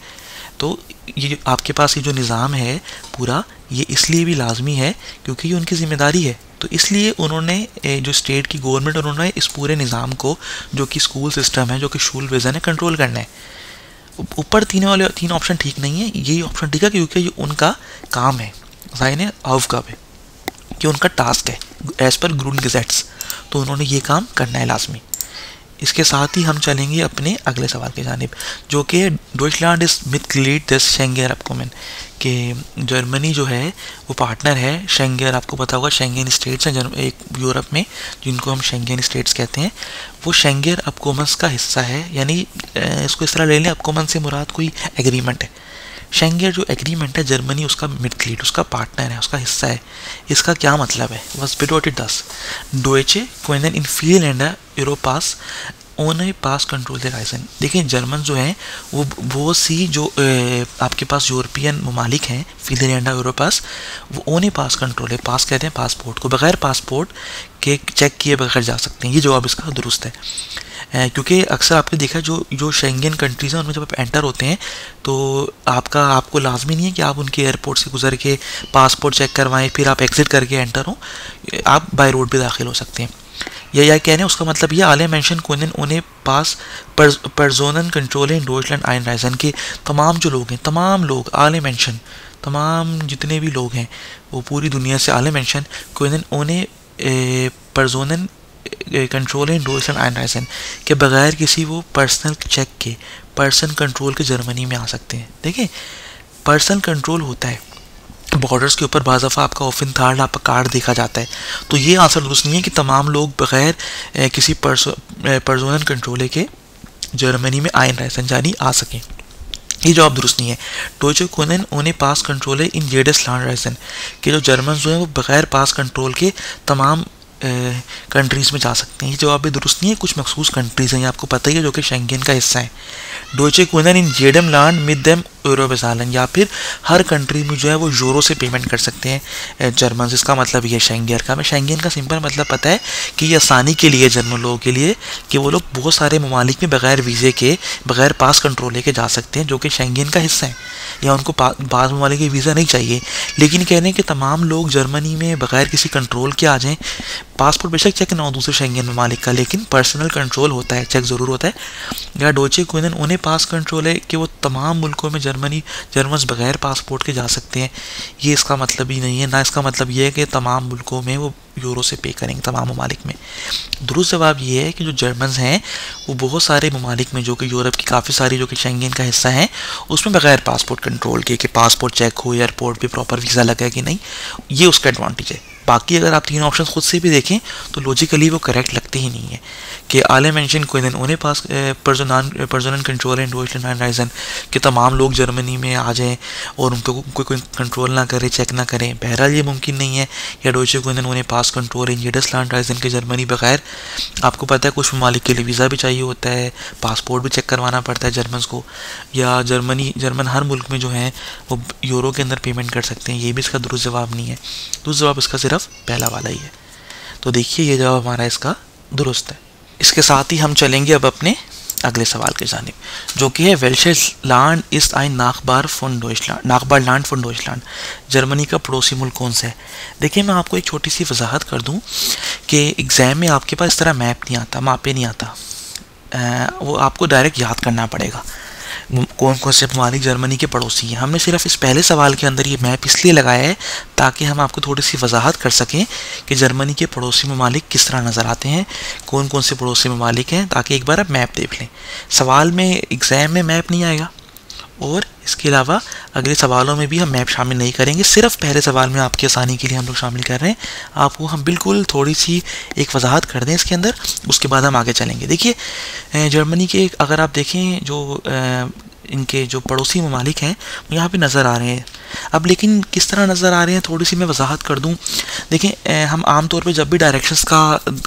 तो ये आपके पास ये जो निज़ाम है पूरा, ये इसलिए भी लाजमी है क्योंकि ये उनकी ज़िम्मेदारी है। तो इसलिए उन्होंने जो स्टेट की गवर्नमेंट, उन्होंने इस पूरे निज़ाम को, जो कि स्कूल सिस्टम है, जो कि शूल विज़न है, कंट्रोल करना है। ऊपर तीन ऑप्शन ठीक नहीं है, यही ऑप्शन ठीक है क्योंकि ये उनका काम है, ज़ाहिर aufgabe, कि उनका टास्क है एज़ पर ग्रुनगेजेट्स, तो उन्होंने ये काम करना है लाजमी। इसके साथ ही हम चलेंगे अपने अगले सवाल की जानिब, जो कि डॉइचलैंड इज मिटग्लीड दिस शेंगन अबकोमेन, कि जर्मनी जो है वो पार्टनर है शेंगन, आपको पता होगा शेंगन स्टेट्स हैं एक यूरोप में जिनको हम शेंगन स्टेट्स कहते हैं, वो शेंगन अबकोमन का हिस्सा है। यानी इसको इस तरह ले लें, अबकोमन से मुराद कोई एग्रीमेंट है, शेंगन जो एग्रीमेंट है जर्मनी उसका मिटग्लीड, उसका पार्टनर है, उसका हिस्सा है। इसका क्या मतलब है? was bedeutet das? Deutsche können in vielen Ländern Europas ohne pass control they Ryzen. देखिए जर्मन जो हैं वो सी जो आपके पास यूरोपियन ममालिक हैं, फिनलैंड यूरोपास, वो ओने पास कंट्रोल है, पास कहते हैं पासपोर्ट को, बगैर पासपोर्ट के चेक किए बगैर जा सकते हैं। ये जवाब इसका दुरुस्त है, क्योंकि अक्सर आपने देखा जो शेंगन कंट्रीज़ हैं उनमें जब आप एंटर होते हैं तो आपको लाजमी नहीं है कि आप उनके एयरपोर्ट से गुजर के पासपोर्ट चेक करवाएं फिर आप एग्जिट करके एंटर हों, आप बाय रोड भी दाखिल हो सकते हैं। या कह रहे हैं उसका मतलब ये आले मेंशन कोने उन्हें पास पर्सोनल कंट्रोल इन डॉइचलैंड आइन राइजन के तमाम जो लोग हैं, तमाम लोग आले मेंशन, तमाम जितने भी लोग हैं वो पूरी दुनिया से आले मेंशन कोने उन्हें पर्सोनल कंट्रोल इन डॉइचलैंड आइन राइजन के बगैर किसी वो पर्सनल चेक के, पर्सन कंट्रोल के जर्मनी में आ सकते हैं। देखिए पर्सनल कंट्रोल होता है बॉर्डर्स के ऊपर, बाज़ दफ़ा आपका ऑफिन थार्ड आपका कार्ड देखा जाता है, तो ये आंसर दुरुस्त नहीं है कि तमाम लोग बगैर किसी पर्सोनल कंट्रोल के जर्मनी में आइन राइजन जानी आ सकें, ये जवाब दुरुस्त नहीं है। डॉइचे कोनेन उन्हें पास कंट्रोल है इन जेडस लैंड राइजन के, जो जर्मन जो है वो बगैर पास कंट्रोल के तमाम कंट्रीज़ में जा सकते हैं, ये जवाब भी दुरुस्त नहीं है। कुछ मखसूस कंट्रीज़ हैं, आपको पता ही है, जो कि शेंगन का हिस्सा है। डॉइचे कोनेन इन जेडम लैंड मिड देम यूरो बेजालन, या फिर हर कंट्री में जो है वो यूरो से पेमेंट कर सकते हैं जर्मन। इसका मतलब ये शेंगन का, हमें शेंगन का सिंपल मतलब पता है कि ये आसानी के लिए जर्मन लोगों के लिए कि वो लोग बहुत सारे ममालिक में बगैर वीज़े के, बगैर पास कंट्रोल लेके जा सकते हैं, जो कि शेंगन का हिस्सा है, या उनको बाज़ ममालिक के वीज़ा नहीं चाहिए। लेकिन कह रहे हैं कि तमाम लोग जर्मनी में बगैर किसी कंट्रोल के आ जाएँ, पासपोर्ट बेशक चेक ना हो दूसरे शेंगन ममालिक का, लेकिन पर्सनल कंट्रोल होता है, चेक ज़रूर होता है। या डॉइचे कोनेन उन्हें पास कंट्रोल है कि वो तमाम मुल्कों में जर्मन्स बगैर पासपोर्ट के जा सकते हैं, ये इसका मतलब ही नहीं है। ना इसका मतलब ये है कि तमाम मुल्कों में वो यूरो से पे करेंगे, तमाम ममालिक में। दुरुस्त जवाब ये है कि जो जर्मन्स हैं वो बहुत सारे ममालिक में, जो कि यूरोप की काफ़ी सारी जो कि शेंगन का हिस्सा है, उसमें बगैर पासपोर्ट कंट्रोल के, कि पासपोर्ट चेक हो, एयरपोर्ट पे प्रॉपर वीज़ा लगा है कि नहीं, ये उसका एडवांटेज है। बाकी अगर आप 3 ऑप्शन खुद से भी देखें तो लॉजिकली वो करेक्ट लगते ही नहीं है कि आले मेंशन कोई उन्हें पास पर्सनल कंट्रोल इन डॉइचलैंड राइजन कि तमाम लोग जर्मनी में आ जाएं और उनको कोई कंट्रोल ना करे, चेक ना करें। बहरहाल ये मुमकिन नहीं है। या डॉइचे कोई उन्हें पास कंट्रोल इन जेडसलैंड राइजन के जर्मनी बगैर, आपको पता है कुछ ममालिक के लिए वीज़ा भी चाहिए होता है, पासपोर्ट भी चेक करवाना पड़ता है जर्मन को। या जर्मन हर मुल्क में जो है वो यूरो के अंदर पेमेंट कर सकते हैं। ये भी इसका दुरुस्त जवाब नहीं है। दुरुस्त जवाब इसका सिर्फ पहला वाला ही है। तो देखिए ये जवाब हमारा इसका दुरुस्त है। इसके साथ ही हम चलेंगे अब अपने अगले सवाल की जानिब, जो कि है वेल्शेस लैंड इस आइन नाखबार लैंड फॉन डॉइचलैंड। जर्मनी का पड़ोसी मुल्क कौन सा है? देखिए मैं आपको एक छोटी सी वजाहत कर दूं कि एग्ज़ाम में आपके पास इस तरह मैप नहीं आता, मापे नहीं आता, वो आपको डायरेक्ट याद करना पड़ेगा कौन कौन से ममालिक जर्मनी के पड़ोसी हैं। हमने सिर्फ इस पहले सवाल के अंदर ये मैप इसलिए लगाया है ताकि हम आपको थोड़ी सी वजाहत कर सकें कि जर्मनी के पड़ोसी ममालिक किस तरह नज़र आते हैं, कौन कौन से पड़ोसी ममालिक हैं, ताकि एक बार आप मैप देख लें। सवाल में एग्ज़ाम में मैप नहीं आएगा और इसके अलावा अगले सवालों में भी हम मैप शामिल नहीं करेंगे। सिर्फ पहले सवाल में आपकी आसानी के लिए हम लोग शामिल कर रहे हैं। आपको हम बिल्कुल थोड़ी सी एक वजाहत कर दें इसके अंदर, उसके बाद हम आगे चलेंगे। देखिए जर्मनी के अगर आप देखें जो इनके जो पड़ोसी ममालिक हैं वो यहाँ पे नज़र आ रहे हैं। अब लेकिन किस तरह नज़र आ रहे हैं थोड़ी सी मैं वजाहत कर दूँ। देखिए हम आम तौर पे जब भी डायरेक्शंस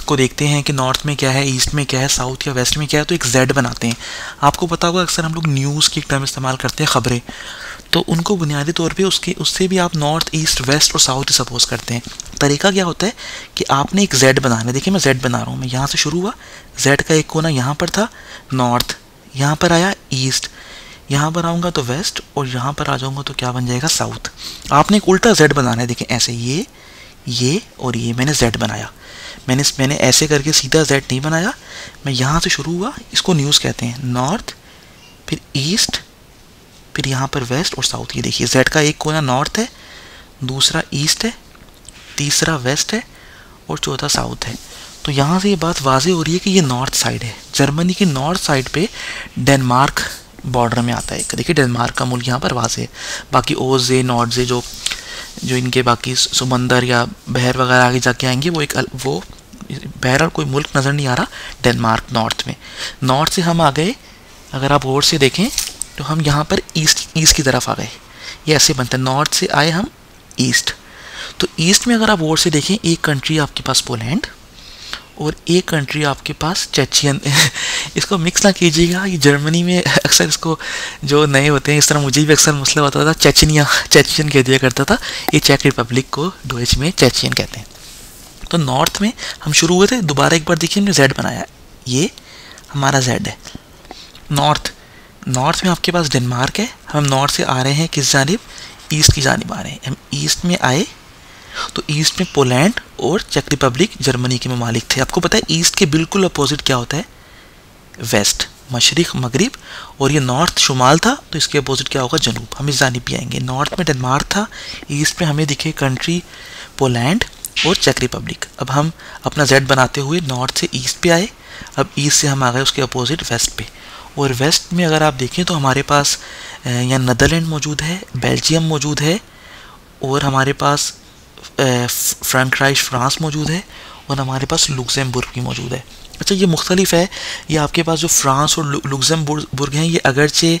को देखते हैं कि नॉर्थ में क्या है, ईस्ट में क्या है, साउथ या वेस्ट में क्या है, तो एक जेड बनाते हैं। आपको पता होगा अक्सर हम लोग न्यूज़ की एक टर्म इस्तेमाल करते हैं, ख़बरें, तो उनको बुनियादी तौर पे उससे भी आप नॉर्थ, ईस्ट, वेस्ट और साउथ ही सपोज करते हैं। तरीका क्या होता है कि आपने एक जेड बनाना है। देखिए मैं जेड बना रहा हूँ, मैं यहाँ से शुरू हुआ, जेड का एक कोना यहाँ पर था नॉर्थ, यहाँ पर आया ईस्ट, यहाँ पर आऊँगा तो वेस्ट और यहाँ पर आ जाऊँगा तो क्या बन जाएगा साउथ। आपने एक उल्टा जेड बनाना है। देखें ऐसे ये और ये मैंने जेड बनाया। मैंने ऐसे करके सीधा जेड नहीं बनाया, मैं यहाँ से शुरू हुआ, इसको न्यूज़ कहते हैं, नॉर्थ फिर ईस्ट फिर यहाँ पर वेस्ट और साउथ। ये देखिए जेड का एक कोना नॉर्थ है, दूसरा ईस्ट है, तीसरा वेस्ट है और चौथा साउथ है। तो यहाँ से ये बात वाज़ेह हो रही है कि ये नॉर्थ साइड है। जर्मनी की नॉर्थ साइड पे डेनमार्क बॉर्डर में आता है। देखिए डेनमार्क का मुल्क यहाँ पर वाज़ेह है। बाकी ओजे नॉर्डजे जो इनके बाकी समंदर या बहर वगैरह आगे जाके आएंगे वो बहरहाल कोई मुल्क नज़र नहीं आ रहा। डेनमार्क नॉर्थ में, नॉर्थ से हम आ गए, अगर आप गौर से देखें तो हम यहाँ पर ईस्ट की तरफ आ गए। ये ऐसे बनता है, नॉर्थ से आए हम ईस्ट। तो ईस्ट में अगर आप गौर से देखें, एक कंट्री आपके पास पोलैंड और एक कंट्री आपके पास चेचियन इसको मिक्स ना कीजिएगा। ये जर्मनी में अक्सर इसको जो नए होते हैं, इस तरह मुझे भी अक्सर मसला होता था, चेचियन कह दिया करता था। ये चेक रिपब्लिक को डोइच में चेचियन कहते हैं। तो नॉर्थ में हम शुरू हुए थे, दोबारा एक बार देखिए हमने जेड बनाया, ये हमारा जेड है। नॉर्थ में आपके पास डेनमार्क है, हम नॉर्थ से आ रहे हैं किस जानिब, ईस्ट की जानिब आ रहे हैं। हम ईस्ट में आए तो ईस्ट में पोलैंड और चेक रिपब्लिक जर्मनी के ममालिक थे। आपको पता है ईस्ट के बिल्कुल अपोजिट क्या होता है, वेस्ट, मशरिक मगरिब, और ये नॉर्थ शुमाल था तो इसके अपोजिट क्या होगा, जनूब। हम इस जानिब भी आएंगे। नॉर्थ में डेनमार्क था, ईस्ट में हमें दिखे कंट्री पोलैंड और चेक रिपब्लिक। अब हम अपना जेड बनाते हुए नॉर्थ से ईस्ट पे आए, अब ईस्ट से हम आ गए उसके अपोजिट वेस्ट पे। और वेस्ट में अगर आप देखें तो हमारे पास यहाँ नीदरलैंड मौजूद है, बेल्जियम मौजूद है और हमारे पास फ्रैंकराइच फ्रांस मौजूद है और हमारे पास लुक्सेमबुर्ग भी मौजूद है। अच्छा ये मुख्तलिफ है, ये आपके पास जो फ्रांस और लुक्सेमबुर्ग हैं ये अगरचे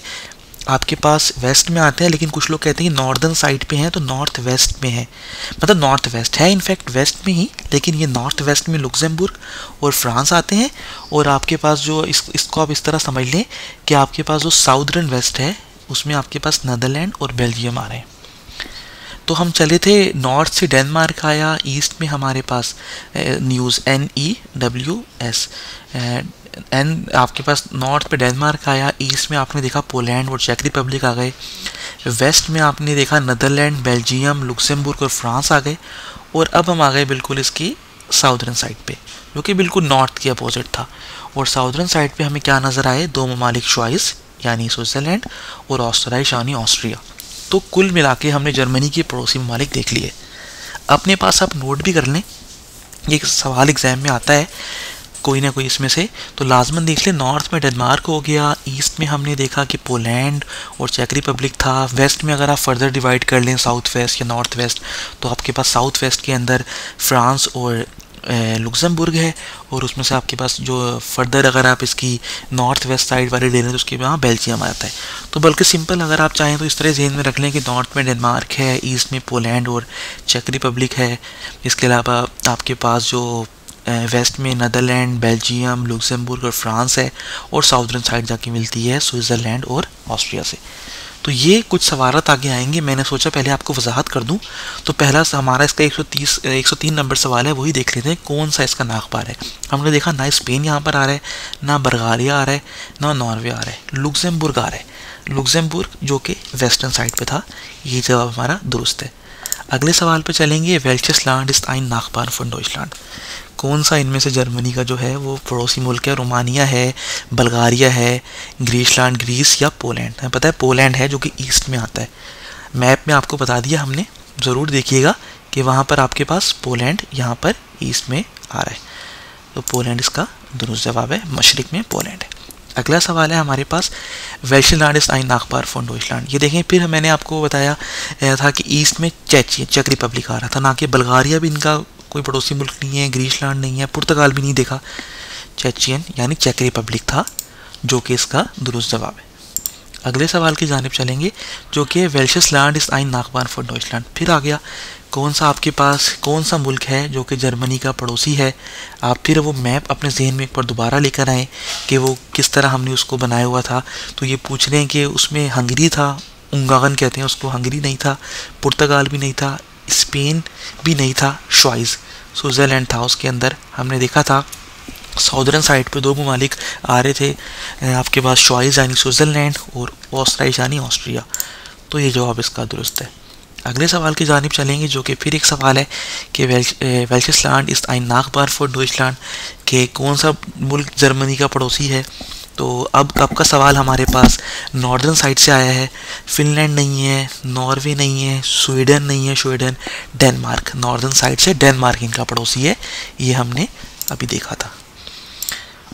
आपके पास वेस्ट में आते हैं, लेकिन कुछ लोग कहते हैं नॉर्दर्न साइड पे हैं तो नॉर्थ वेस्ट में है, मतलब नॉर्थ वेस्ट है इनफैक्ट वेस्ट में ही, लेकिन ये नॉर्थ वेस्ट में लुक्सेमबुर्ग और फ्रांस आते हैं। और आपके पास जो इसको आप इस तरह समझ लें कि आपके पास जो साउदर्न वेस्ट है उसमें आपके पास नीदरलैंड और बेल्जियम आ रहे हैं। तो हम चले थे नॉर्थ से डेनमार्क आया, ईस्ट में हमारे पास न्यूज़ NEWS आपके पास नॉर्थ पे डेनमार्क आया, ईस्ट में आपने देखा पोलैंड और चेक रिपब्लिक आ गए, वेस्ट में आपने देखा नीदरलैंड, बेल्जियम, लुक्सेमबुर्ग और फ्रांस आ गए। और अब हम आ गए बिल्कुल इसकी साउदर्न साइड पे जो कि बिल्कुल नॉर्थ के अपोजिट था। और साउदर्न साइड पे हमें क्या नज़र आए, दो ममालिक चॉइस यानी स्विट्ज़रलैंड और ऑस्ट्रिया यानी ऑस्ट्रिया। तो कुल मिला के हमने जर्मनी के पड़ोसी ममालिक देख लिए। अपने पास आप नोट भी कर लें, ये सवाल एग्ज़ाम में आता है कोई ना कोई इसमें से तो लाजमन देख ले। नॉर्थ में डेनमार्क हो गया, ईस्ट में हमने देखा कि पोलैंड और चेक रिपब्लिक था, वेस्ट में अगर आप फर्दर डिवाइड कर लें साउथ वेस्ट या नॉर्थ वेस्ट तो आपके पास साउथ वेस्ट के अंदर फ्रांस और लुक्समबर्ग है, और उसमें से आपके पास जो फर्दर अगर आप इसकी नॉर्थ वेस्ट साइड वाले ले लें तो उसके वहाँ बेल्जियम आता है। तो बल्कि सिंपल अगर आप चाहें तो इस तरह जहन में रख लें कि नॉर्थ में डेनमार्क है, ईस्ट में पोलैंड और चेक रिपब्लिक है, इसके अलावा आपके पास जो वेस्ट में नीदरलैंड, बेल्जियम, लुक्समबर्ग और फ्रांस है, और साउदर्न साइड जाके मिलती है स्विट्ज़रलैंड और ऑस्ट्रिया से। तो ये कुछ सवालात आगे आएंगे, मैंने सोचा पहले आपको वजाहत कर दूं। तो पहला हमारा इसका 103 नंबर सवाल है, वही देख लेते हैं कौन सा इसका नागपार है। हमने देखा ना स्पेन यहाँ पर आ रहा है, ना बल्गारिया आ रहा है, ना नॉर्वे आ रहा है, लुक्समबर्ग आ रहा है। लुक्समबर्ग जो कि वेस्टर्न साइड पे था, ये जवाब हमारा दुरुस्त है। अगले सवाल पे चलेंगे। वेल्चेस लैंड इज ein Nachbarn von Deutschland। कौन सा इनमें से जर्मनी का जो है वो पड़ोसी मुल्क है? रोमानिया है, बल्गारिया है, ग्रीसलैंड ग्रीस या पोलैंड? हमें पता है पोलैंड है जो कि ईस्ट में आता है। मैप में आपको बता दिया हमने, ज़रूर देखिएगा कि वहाँ पर आपके पास पोलैंड यहाँ पर ईस्ट में आ रहा है। तो पोलैंड इसका दुरुस्त जवाब है, मशरिक में पोलैंड है। अगला सवाल है हमारे पास। वेल्चेस लैंड इज ein Nachbarn von Deutschland। ये देखें, फिर मैंने आपको बताया था कि ईस्ट में चेक रिपब्लिक आ रहा था, ना कि बल्गारिया भी इनका कोई पड़ोसी मुल्क नहीं है, ग्रीसलैंड नहीं है, पुर्तगाल भी नहीं देखा, चेचियन यानी चेक रिपब्लिक था जो कि इसका दुरुस्त जवाब है। अगले सवाल की जानिब चलेंगे जो कि वेल्चेस लैंड इज ein Nachbarn von Deutschland। फिर आ गया कौन सा आपके पास कौन सा मुल्क है जो कि जर्मनी का पड़ोसी है। आप फिर वो मैप अपने जहन में एक बार दोबारा लेकर आएँ कि वो किस तरह हमने उसको बनाया हुआ था। तो ये पूछ रहे हैं कि उसमें हंगरी था, उंगागन कहते हैं उसको, हंगरी नहीं था, पुर्तगाल भी नहीं था, स्पेन भी नहीं था, श्वाइज स्विट्ज़रलैंड था उसके अंदर। हमने देखा था साउदर्न साइड पे दो ममालिक आ रहे थे आपके पास, श्वाइज यानी स्विट्ज़रलैंड और ऑस्ट्राइच यानी ऑस्ट्रिया। तो ये जवाब इसका दुरुस्त है। अगले सवाल की जानिब चलेंगे जो कि फिर एक सवाल है कि वेल्चेस लैंड इज ein Nachbarn von Deutschland के कौन सा मुल्क जर्मनी का पड़ोसी है। तो अब का सवाल हमारे पास नॉर्दर्न साइड से आया है। फिनलैंड नहीं है, नॉर्वे नहीं है, स्वीडन नहीं है, स्वीडन, डेनमार्क, नॉर्दर्न साइड से डेनमार्क इनका पड़ोसी है, ये हमने अभी देखा था।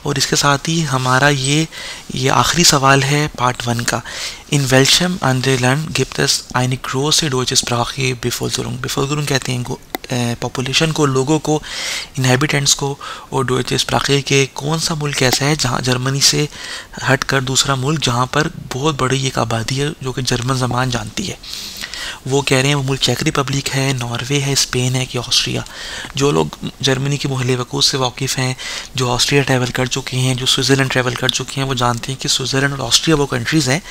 और इसके साथ ही हमारा ये आखिरी सवाल है पार्ट 1 का। इन वेल्शम अंडरलैंड gift es eine große deutsche Sprache Bevölkerung। Bevölkerung कहते हैं पॉपुलेशन को, लोगों को, इनहेबिटेंट्स को। और डोइचे स्प्राखे के कौन सा मुल्क ऐसा है जहाँ जर्मनी से हट कर दूसरा मुल्क जहाँ पर बहुत बड़ी एक आबादी है जो कि जर्मन ज़बान जानती है। वो कह रहे हैं वो मुल्क चेक रिपब्लिक है, नॉर्वे है, स्पेन है कि ऑस्ट्रिया। जो लोग जर्मनी के मोहल्ले वकूस से वाकिफ़ हैं, जो ऑस्ट्रिया ट्रैवल कर चुके हैं, जो स्विट्ज़रलैंड ट्रैवल कर चुके हैं, वो जानते हैं कि स्विट्ज़रलैंड और ऑस्ट्रिया वो कंट्रीज़ हैं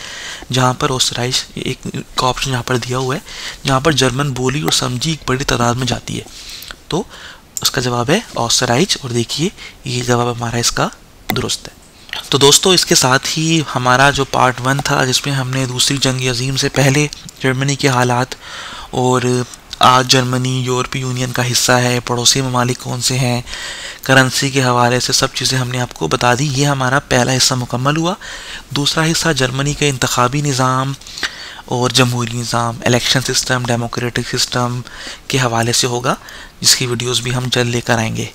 जहाँ पर ऑस्ट्राइच एक ऑप्शन यहाँ पर दिया हुआ है जहाँ पर जर्मन बोली और समझी एक बड़ी तादाद में जाती है। तो उसका जवाब है ऑस्ट्राइच। और देखिए ये जवाब हमारा इसका दुरुस्त है। तो दोस्तों इसके साथ ही हमारा जो पार्ट 1 था जिसमें हमने दूसरी जंग अजीम से पहले जर्मनी के हालात और आज जर्मनी यूरोपीय यूनियन का हिस्सा है, पड़ोसी ममालिक कौन से हैं, करेंसी के हवाले से सब चीज़ें हमने आपको बता दी। ये हमारा पहला हिस्सा मुकम्मल हुआ। दूसरा हिस्सा जर्मनी के इंतखाबी निज़ाम और जमहूरी निज़ाम, इलेक्शन सिस्टम, डेमोक्रेटिक सिस्टम के हवाले से होगा, जिसकी वीडियोस भी हम जल्द लेकर आएंगे।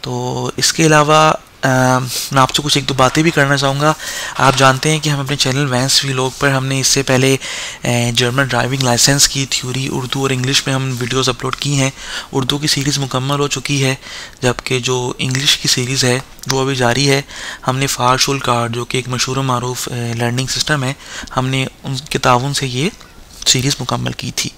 तो इसके अलावा मैं आपसे कुछ एक दो बातें भी करना चाहूँगा। आप जानते हैं कि हम अपने चैनल वैंस व्लॉग पर हमने इससे पहले जर्मन ड्राइविंग लाइसेंस की थ्योरी उर्दू और इंग्लिश में हम वीडियोस अपलोड की हैं। उर्दू की सीरीज़ मुकम्मल हो चुकी है, जबकि जो इंग्लिश की सीरीज़ है वो अभी जारी है। हमने फारशुल कार्ड जो कि एक मशहूर मारूफ लर्निंग सिस्टम है, हमने उनके ताउन से ये सीरीज़ मुकम्मल की थी।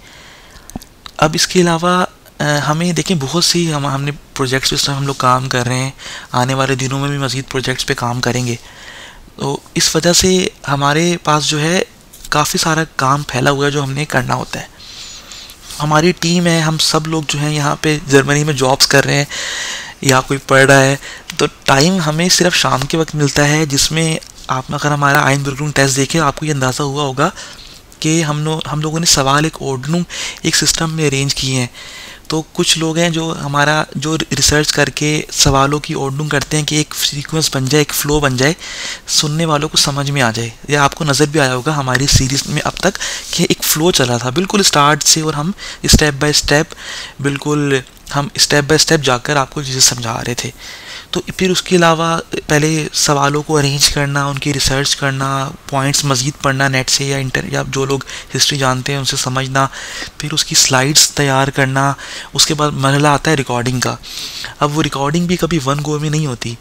अब इसके अलावा हमें देखें बहुत सी हमने प्रोजेक्ट्स पे हम लोग काम कर रहे हैं, आने वाले दिनों में भी मज़ीद प्रोजेक्ट्स पे काम करेंगे। तो इस वजह से हमारे पास जो है काफ़ी सारा काम फैला हुआ है जो हमने करना होता है। हमारी टीम है, हम सब लोग जो हैं यहाँ पे जर्मनी में जॉब्स कर रहे हैं या कोई पढ़ रहा है, तो टाइम हमें सिर्फ शाम के वक्त मिलता है, जिसमें आप अगर हमारा आइनबर्गरुंग टेस्ट देखें आपको ये अंदाज़ा हुआ होगा कि हम लोगों ने सवाल एक ऑर्डनू एक सिस्टम में अरेंज किए हैं। तो कुछ लोग हैं जो हमारा जो रिसर्च करके सवालों की ऑर्डरिंग करते हैं कि एक सीक्वेंस बन जाए, एक फ़्लो बन जाए, सुनने वालों को समझ में आ जाए। या आपको नज़र भी आया होगा हमारी सीरीज़ में अब तक कि एक फ़्लो चला था बिल्कुल स्टार्ट से, और हम स्टेप बाय स्टेप जाकर आपको चीज़ें समझा रहे थे। तो फिर उसके अलावा पहले सवालों को अरेंज करना, उनकी रिसर्च करना, पॉइंट्स मज़ीद पढ़ना नेट से या जो लोग हिस्ट्री जानते हैं उनसे समझना, फिर उसकी स्लाइड्स तैयार करना। उसके बाद मरहला आता है रिकॉर्डिंग का। अब वो रिकॉर्डिंग भी कभी वन गो में नहीं होती।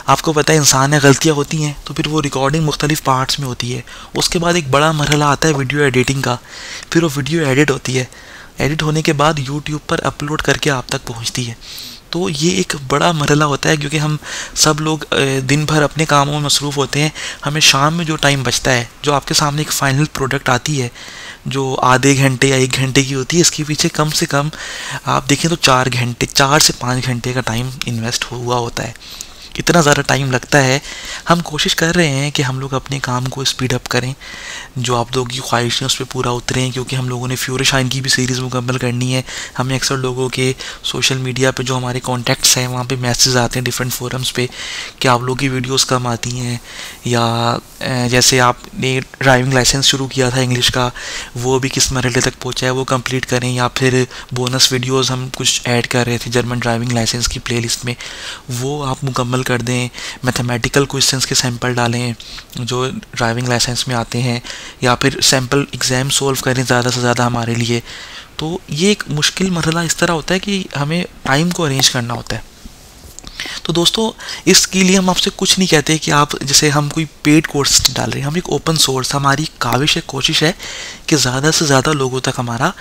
आपको पता है इंसान में गलतियाँ होती हैं, तो फिर वो रिकॉर्डिंग मुख्तलिफ पार्ट्स में होती है। उसके बाद एक बड़ा मरहला आता है वीडियो एडिटिंग का। फिर वो वीडियो एडिट होती है, एडिट होने के बाद यूट्यूब पर अपलोड करके आप तक पहुंचती है। तो ये एक बड़ा मरहला होता है, क्योंकि हम सब लोग दिन भर अपने कामों में मसरूफ़ होते हैं। हमें शाम में जो टाइम बचता है, जो आपके सामने एक फ़ाइनल प्रोडक्ट आती है जो आधे घंटे या 1 घंटे की होती है, इसके पीछे कम से कम आप देखें तो 4 से 5 घंटे का टाइम इन्वेस्ट हुआ होता है। इतना ज़्यादा टाइम लगता है। हम कोशिश कर रहे हैं कि हम लोग अपने काम को स्पीड अप करें, जो आप लोगों की ख्वाहिशें उस पर पूरा उतरें, क्योंकि हम लोगों ने फ्यूरी शाइन की भी सीरीज़ मुकम्मल करनी है। हमें अक्सर लोगों के सोशल मीडिया पे जो हमारे कॉन्टैक्ट्स हैं वहाँ पे मैसेज आते हैं डिफरेंट फोरम्स पे कि आप लोगों की वीडियोस कम आती हैं, या जैसे आपने ड्राइविंग लाइसेंस शुरू किया था इंग्लिश का, वो भी किस मरहले तक पहुँचा है वो कंप्लीट करें, या फिर बोनस वीडियोज़ हम कुछ ऐड कर रहे थे जर्मन ड्राइविंग लाइसेंस की प्लेलिस्ट में, वो आप मुकम्मल कर दें। मैथमेटिकल क्वेश्चंस के सैंपल डालें जो ड्राइविंग लाइसेंस में आते हैं, या फिर सैंपल एग्ज़ाम सोल्व करें ज़्यादा से ज़्यादा हमारे लिए। तो ये एक मुश्किल मरहला इस तरह होता है कि हमें टाइम को अरेंज करना होता है। तो दोस्तों, इसके लिए हम आपसे कुछ नहीं कहते कि आप जैसे हम कोई पेड कोर्स डाल रहे हैं, हम एक ओपन सोर्स, हमारी काविश है, कोशिश है कि ज़्यादा से ज़्यादा लोगों तक हमारा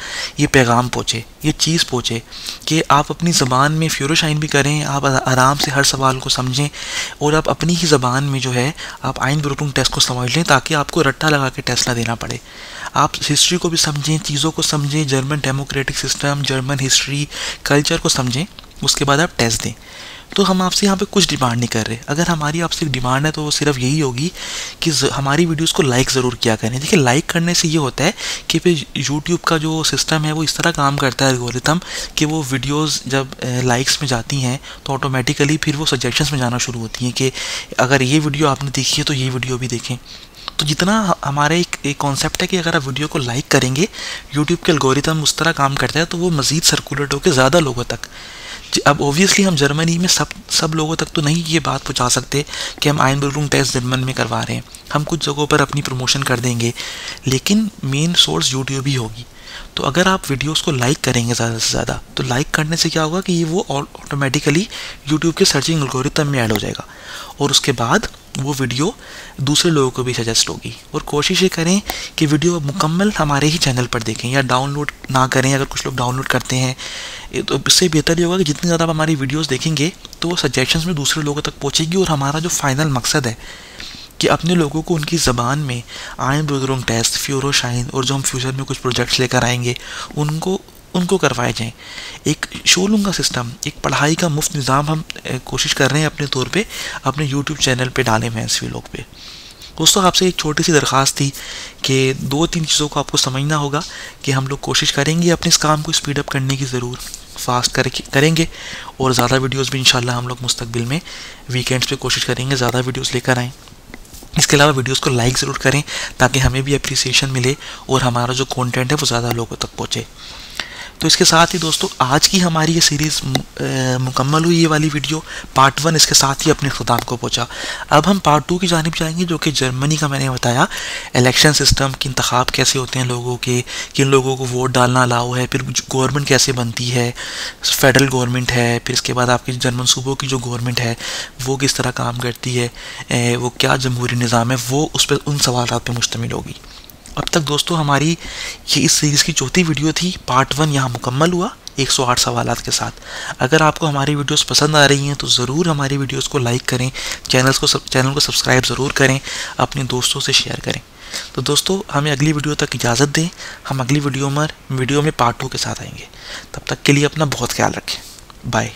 ये पैगाम पहुँचे, ये चीज़ पहुँचे कि आप अपनी ज़बान में फ्यूरो शाइन भी करें, आप आराम से हर सवाल को समझें, और आप अपनी ही ज़बान में जो है आप आइनबरूफिंग टेस्ट को समझ लें, ताकि आपको रट्टा लगा के टेस्ट ना देना पड़े। आप हिस्ट्री को भी समझें, चीज़ों को समझें, German democratic system, German history, culture को समझें, उसके बाद आप टेस्ट दें। तो हम आपसे यहाँ पे कुछ डिमांड नहीं कर रहे। अगर हमारी आपसे डिमांड है तो वो सिर्फ यही होगी कि हमारी वीडियोस को लाइक ज़रूर किया करें। देखिए, लाइक करने से ये होता है कि फिर यूट्यूब का जो सिस्टम है वो इस तरह काम करता है, एल्गोरिथम, कि वो वीडियोस जब लाइक्स में जाती हैं तो ऑटोमेटिकली फिर वो सजेशंस में जाना शुरू होती हैं कि अगर ये वीडियो आपने देखी है तो ये वीडियो भी देखें। तो जितना हमारा एक कॉन्सेप्ट है कि अगर आप वीडियो को लाइक करेंगे, यूट्यूब के एल्गोरिथम उस तरह काम करता है, तो वो मज़ीद सर्कुलेट होकर ज़्यादा लोगों तक। अब ओबियसली हम जर्मनी में सब लोगों तक तो नहीं ये बात पहुंचा सकते कि हम आइनबरूफिंग टेस्ट जर्मन में करवा रहे हैं। हम कुछ जगहों पर अपनी प्रमोशन कर देंगे, लेकिन मेन सोर्स यूट्यूब ही होगी। तो अगर आप वीडियोस को लाइक करेंगे ज़्यादा से ज़्यादा, तो लाइक करने से क्या होगा कि ये वो ऑटोमेटिकली यूट्यूब के सर्चिंग एल्गोरिथम में ऐड हो जाएगा, और उसके बाद वो वीडियो दूसरे लोगों को भी सजेस्ट होगी। और कोशिश ये करें कि वीडियो मुकम्मल हमारे ही चैनल पर देखें, या डाउनलोड ना करें। अगर कुछ लोग डाउनलोड करते हैं तो इससे बेहतर ये होगा कि जितनी ज़्यादा आप हमारी वीडियोस देखेंगे तो वो सजेशंस में दूसरे लोगों तक पहुंचेगी। और हमारा जो फाइनल मकसद है कि अपने लोगों को उनकी ज़बान में आइनबरूफिंग टेस्ट, फ्यूरो शाइन, और जो हम फ्यूचर में कुछ प्रोजेक्ट्स लेकर आएंगे उनको करवाए जाएं। एक शोलूंगा सिस्टम, एक पढ़ाई का मुफ्त निज़ाम हम कोशिश कर रहे हैं अपने तौर पे अपने यूट्यूब चैनल पे डालें वैंस व्लॉग पे। दोस्तों, आपसे एक छोटी सी दरख्वास्त थी कि 2-3 चीज़ों को आपको समझना होगा कि हम लोग कोशिश करेंगे अपने इस काम को स्पीड अप करने की, ज़रूर फास्ट करेंगे, और ज़्यादा वीडियोस भी इंशाल्लाह हम लोग मुस्तकबिल में वीकेंड्स पे कोशिश करेंगे ज़्यादा वीडियोस लेकर आएँ। इसके अलावा वीडियोस को लाइक ज़रूर करें ताकि हमें भी अप्रिसिएशन मिले और हमारा जो कंटेंट है वो ज़्यादा लोगों तक पहुँचे। तो इसके साथ ही दोस्तों, आज की हमारी ये सीरीज़ मुकम्मल हुई। ये वाली वीडियो पार्ट 1 इसके साथ ही अपने ख़ुताम को पहुंचा। अब हम पार्ट 2 की जानिब जाएंगे, जो कि जर्मनी का मैंने बताया इलेक्शन सिस्टम की, इंतखाब कैसे होते हैं लोगों के, किन लोगों को वोट डालना अलाउ है, फिर गवर्नमेंट कैसे बनती है, फेडरल गवर्नमेंट है, फिर इसके बाद आपके जर्मन सूबों की जो गवर्नमेंट है वो किस तरह काम करती है, वो क्या जमहूरी निज़ाम है, वो उस पर उन सवालात पर मुश्तमिल होगी। अब तक दोस्तों हमारी ये इस सीरीज़ की चौथी वीडियो थी। पार्ट 1 यहाँ मुकम्मल हुआ 108 सवालात के साथ। अगर आपको हमारी वीडियोस पसंद आ रही हैं तो ज़रूर हमारी वीडियोस को लाइक करें, चैनल को सब्सक्राइब ज़रूर करें, अपने दोस्तों से शेयर करें। तो दोस्तों, हमें अगली वीडियो तक इजाज़त दें। हम अगली वीडियो में पार्ट 2 के साथ आएंगे। तब तक के लिए अपना बहुत ख्याल रखें। बाय।